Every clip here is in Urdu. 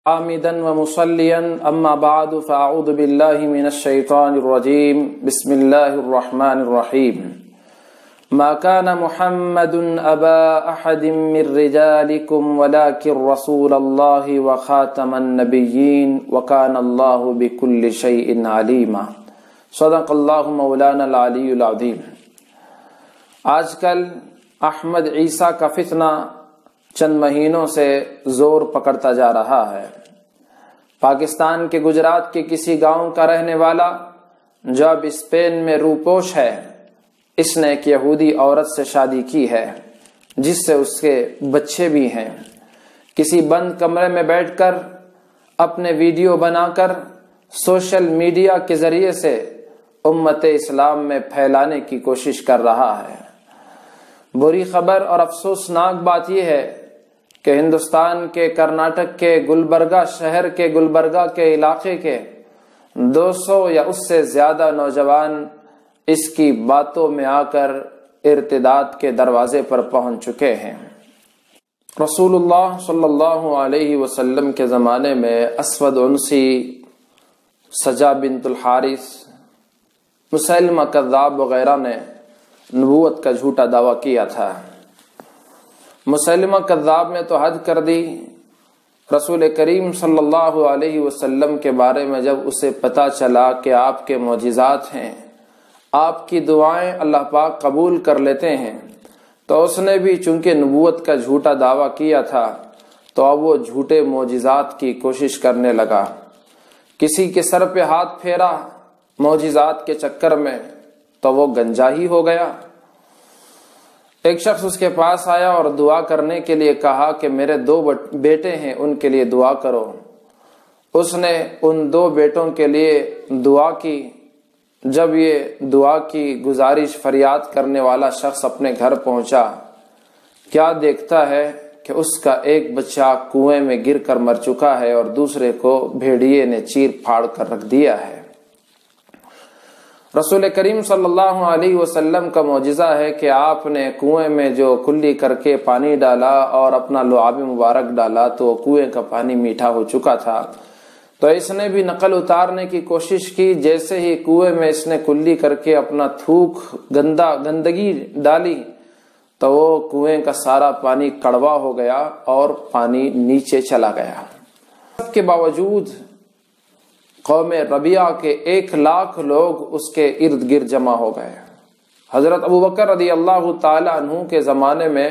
حامدا ومصليا اما بعد فاعوذ بالله من الشيطان الرجيم بسم الله الرحمن الرحيم ما كان محمد ابا احد من رجالكم ولكن رسول الله وخاتم النبيين وكان الله بكل شيء عليما صدق الله مولانا العلي العظيم۔ آج کل احمد عیسیٰ کا فتنہ چند مہینوں سے زور پکڑتا جا رہا ہے۔ پاکستان کے گجرات کے کسی گاؤں کا رہنے والا جو اب اسپین میں روپوش ہے، اس نے ایک یہودی عورت سے شادی کی ہے جس سے اس کے بچے بھی ہیں۔ کسی بند کمرے میں بیٹھ کر اپنے ویڈیو بنا کر سوشل میڈیا کے ذریعے سے امت اسلام میں پھیلانے کی کوشش کر رہا ہے۔ بری خبر اور افسوسناک بات یہ ہے کہ ہندوستان کے کرناٹک کے گلبرگہ شہر کے گلبرگہ کے علاقے کے 200 یا اس سے زیادہ نوجوان اس کی باتوں میں آ کر ارتداد کے دروازے پر پہنچ چکے ہیں۔ رسول اللہ صلی اللہ علیہ وسلم کے زمانے میں اسود عنسی، سجا بنت الحارث، مسلمہ کذاب وغیرہ نے نبوت کا جھوٹا دعویٰ کیا تھا۔ مسلمہ کذاب نے تو حد کر دی۔ رسول کریم صلی اللہ علیہ وسلم کے بارے میں جب اسے پتہ چلا کہ آپ کے معجزات ہیں، آپ کی دعائیں اللہ پاک قبول کر لیتے ہیں، تو اس نے بھی چونکہ نبوت کا جھوٹا دعویٰ کیا تھا تو اب وہ جھوٹے معجزات کی کوشش کرنے لگا۔ کسی کے سر پہ ہاتھ پھیرا معجزات کے چکر میں تو وہ گنجا ہی ہو گیا۔ ایک شخص اس کے پاس آیا اور دعا کرنے کے لیے کہا کہ میرے 2 بیٹے ہیں، ان کے لیے دعا کرو۔ اس نے ان 2 بیٹوں کے لیے دعا کی۔ جب یہ دعا کی گزارش فریاد کرنے والا شخص اپنے گھر پہنچا، کیا دیکھتا ہے کہ اس کا ایک بچہ کنویں میں گر کر مر چکا ہے اور دوسرے کو بھیڑیے نے چیر پھاڑ کر رکھ دیا ہے۔ رسول کریم صلی اللہ علیہ وسلم کا معجزہ ہے کہ آپ نے کنویں میں جو کلی کر کے پانی ڈالا اور اپنا لعاب مبارک ڈالا تو کنویں کا پانی میٹھا ہو چکا تھا۔ تو اس نے بھی نقل اتارنے کی کوشش کی۔ جیسے ہی کنویں میں اس نے کلی کر کے اپنا تھوک گندگی ڈالی تو وہ کنویں کا سارا پانی کڑوا ہو گیا اور پانی نیچے چلا گیا۔ اس کے باوجود قوم ربیعہ کے 1,00,000 لوگ اس کے ارد گرد جمع ہو گئے۔ حضرت ابوبکر رضی اللہ تعالی عنہ کے زمانے میں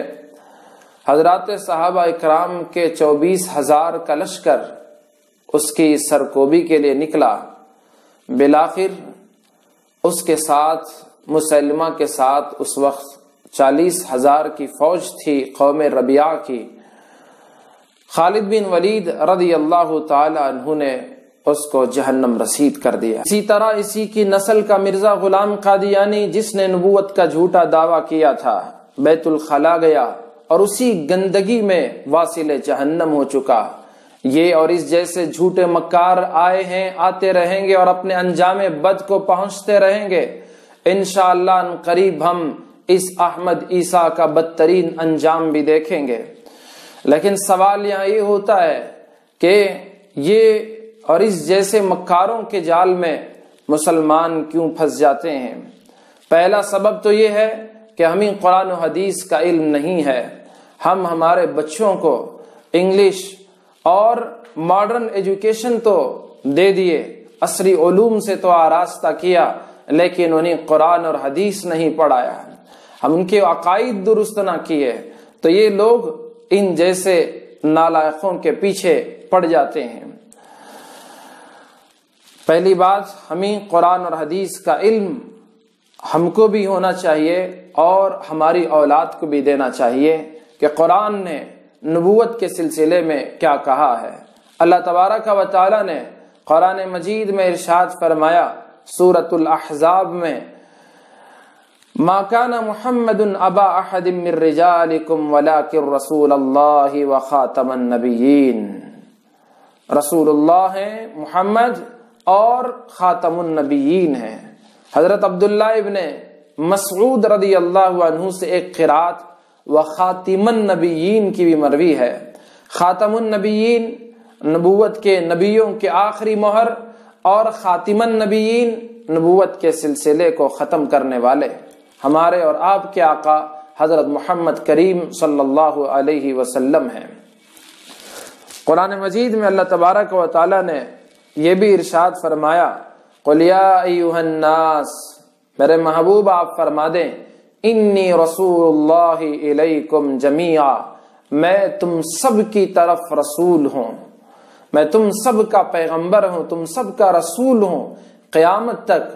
حضرات صحابہ اکرام کے 24,000 کا لشکر اس کی سرکوبی کے لیے نکلا۔ بالآخر اس کے ساتھ مسلمہ کے ساتھ اس وقت 40,000 کی فوج تھی قوم ربیعہ کی۔ خالد بن ولید رضی اللہ تعالی عنہ نے اس کو جہنم رسید کر دیا۔ اسی طرح اسی کی نسل کا مرزا غلام قادیانی، جس نے نبوت کا جھوٹا دعویٰ کیا تھا، بیت الخلا گیا اور اسی گندگی میں واصل جہنم ہو چکا۔ یہ اور اس جیسے جھوٹے مکار آئے ہیں، آتے رہیں گے اور اپنے انجام بد کو پہنچتے رہیں گے۔ انشاءاللہ ان قریب ہم اس احمد عیسیٰ کا بدترین انجام بھی دیکھیں گے۔ لیکن سوال یہاں یہ ہوتا ہے کہ یہ اور اس جیسے مکاروں کے جال میں مسلمان کیوں پھنس جاتے ہیں؟ پہلا سبب تو یہ ہے کہ ہمیں قرآن و حدیث کا علم نہیں ہے۔ ہم ہمارے بچوں کو انگلش اور ماڈرن ایجوکیشن تو دے دیے، عصری علوم سے تو آراستہ کیا، لیکن انہیں قرآن اور حدیث نہیں پڑھایا۔ ہم ان کے عقائد درست نہ کیے تو یہ لوگ ان جیسے نالائقوں کے پیچھے پڑ جاتے ہیں۔ پہلی بات، ہمیں قرآن اور حدیث کا علم ہم کو بھی ہونا چاہیے اور ہماری اولاد کو بھی دینا چاہیے کہ قرآن نے نبوت کے سلسلے میں کیا کہا ہے۔ اللہ تبارک و تعالی نے قرآن مجید میں ارشاد فرمایا سورۃ الاحزاب میں، ما کان محمد ابا احد من رجالکم ولکن رسول اللہ وخاتم النبیین۔ رسول اللہ ہیں محمد اور خاتم النبیین ہیں۔ حضرت عبداللہ ابن مسعود رضی اللہ عنہ سے ایک قرات وخاتم النبیین کی بھی مروی ہے۔ خاتم النبیین نبوت کے نبیوں کے آخری مہر اور خاتم النبیین، نبوت کے سلسلے کو ختم کرنے والے ہمارے اور آپ کے آقا حضرت محمد کریم صلی اللہ علیہ وسلم ہیں۔ قرآن مجید میں اللہ تبارک و تعالی نے یہ بھی ارشاد فرمایا، قل یا ایھا الناس، میرے محبوب آپ فرما دیں، انی رسول اللہ الیکم جمیعا، میں تم سب کی طرف رسول ہوں، میں تم سب کا پیغمبر ہوں، تم سب کا رسول ہوں۔ قیامت تک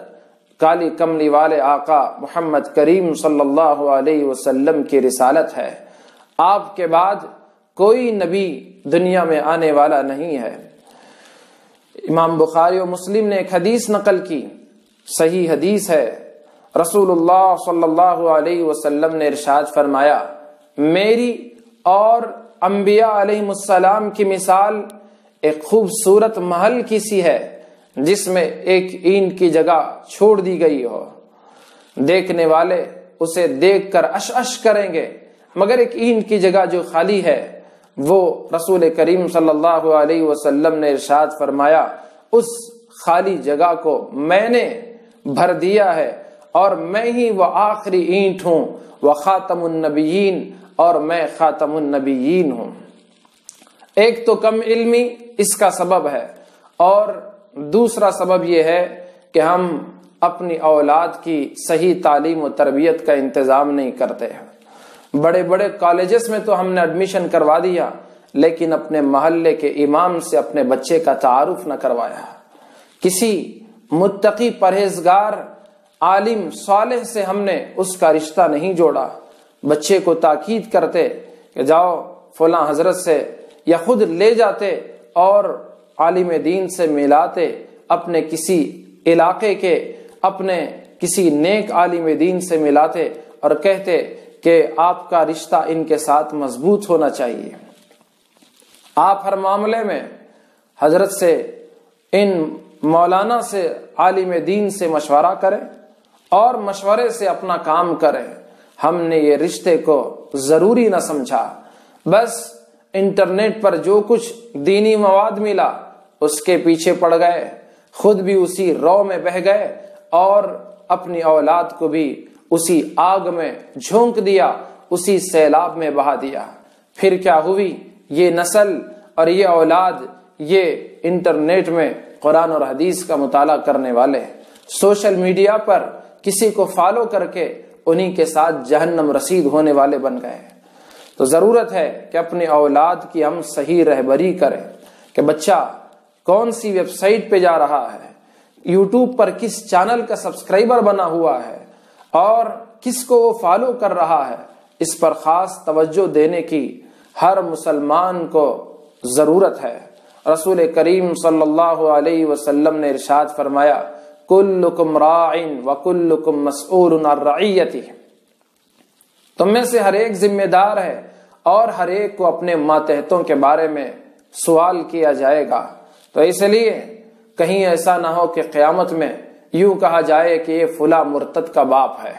کالی کملی والے آقا محمد کریم صلی اللہ علیہ وسلم کی رسالت ہے، آپ کے بعد کوئی نبی دنیا میں آنے والا نہیں ہے۔ امام بخاری و مسلم نے ایک حدیث نقل کی، صحیح حدیث ہے، رسول اللہ صلی اللہ علیہ وسلم نے ارشاد فرمایا، میری اور انبیاء علیہ السلام کی مثال ایک خوبصورت محل کی سی ہے جس میں ایک اینٹ کی جگہ چھوڑ دی گئی ہو، دیکھنے والے اسے دیکھ کر اش اش کریں گے، مگر ایک اینٹ کی جگہ جو خالی ہے، وہ رسول کریم صلی اللہ علیہ وسلم نے ارشاد فرمایا، اس خالی جگہ کو میں نے بھر دیا ہے اور میں ہی وہ آخری اینٹ ہوں، وہ خاتم النبیین، اور میں خاتم النبیین ہوں۔ ایک تو کم علمی اس کا سبب ہے، اور دوسرا سبب یہ ہے کہ ہم اپنی اولاد کی صحیح تعلیم و تربیت کا انتظام نہیں کرتے ہیں۔ بڑے بڑے کالجز میں تو ہم نے ایڈمیشن کروا دیا، لیکن اپنے محلے کے امام سے اپنے بچے کا تعارف نہ کروایا، کسی متقی پرہیزگار عالم صالح سے ہم نے اس کا رشتہ نہیں جوڑا۔ بچے کو تاکید کرتے کہ جاؤ فلاں حضرت سے، یا خود لے جاتے اور عالم دین سے ملاتے، اپنے کسی علاقے کے اپنے کسی نیک عالم دین سے ملاتے اور کہتے کہ آپ کا رشتہ ان کے ساتھ مضبوط ہونا چاہیے۔ آپ ہر معاملے میں حضرت سے، ان مولانا سے، عالم دین سے مشورہ کریں اور مشورے سے اپنا کام کریں۔ ہم نے یہ رشتے کو ضروری نہ سمجھا، بس انٹرنیٹ پر جو کچھ دینی مواد ملا اس کے پیچھے پڑ گئے، خود بھی اسی رو میں بہہ گئے اور اپنی اولاد کو بھی اسی آگ میں جھونک دیا، اسی سیلاب میں بہا دیا۔ پھر کیا ہوئی؟ یہ نسل اور یہ اولاد یہ انٹرنیٹ میں قرآن اور حدیث کا مطالعہ کرنے والے، سوشل میڈیا پر کسی کو فالو کر کے انہی کے ساتھ جہنم رسید ہونے والے بن گئے۔ تو ضرورت ہے کہ اپنی اولاد کی ہم صحیح رہبری کریں کہ بچہ کون سی ویب سائٹ پہ جا رہا ہے، یوٹیوب پر کس چینل کا سبسکرائبر بنا ہوا ہے اور کس کو وہ فالو کر رہا ہے، اس پر خاص توجہ دینے کی ہر مسلمان کو ضرورت ہے۔ رسول کریم صلی اللہ علیہ وسلم نے ارشاد فرمایا، کلکم راع وکلکم مسئول عن رعیتہ، تم میں سے ہر ایک ذمہ دار ہے اور ہر ایک کو اپنے ماتحتوں کے بارے میں سوال کیا جائے گا۔ تو اس لیے کہیں ایسا نہ ہو کہ قیامت میں یوں کہا جائے کہ یہ فلاں مرتد کا باپ ہے،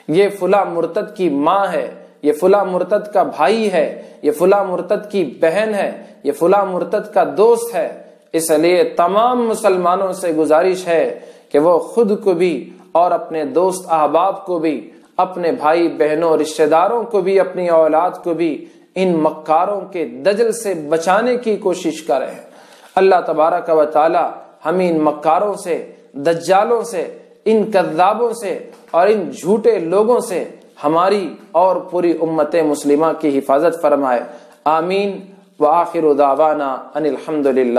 یہ فلاں مرتد کی ماں ہے، یہ فلاں مرتد کا بھائی ہے، یہ فلاں مرتد کی بہن ہے، یہ فلاں مرتد کا دوست ہے۔ اس لیے تمام مسلمانوں سے گزارش ہے کہ وہ خود کو بھی اور اپنے دوست احباب کو بھی، اپنے بھائی بہنوں رشتہ داروں کو بھی، اپنی اولاد کو بھی ان مکاروں کے دجل سے بچانے کی کوشش کریں۔ اللہ تبارک و تعالی ہم ان مکاروں سے، دجالوں سے، ان کذابوں سے اور ان جھوٹے لوگوں سے ہماری اور پوری امت مسلمہ کی حفاظت فرمائے۔ آمین۔ وآخر دعوانا ان الحمد للہ۔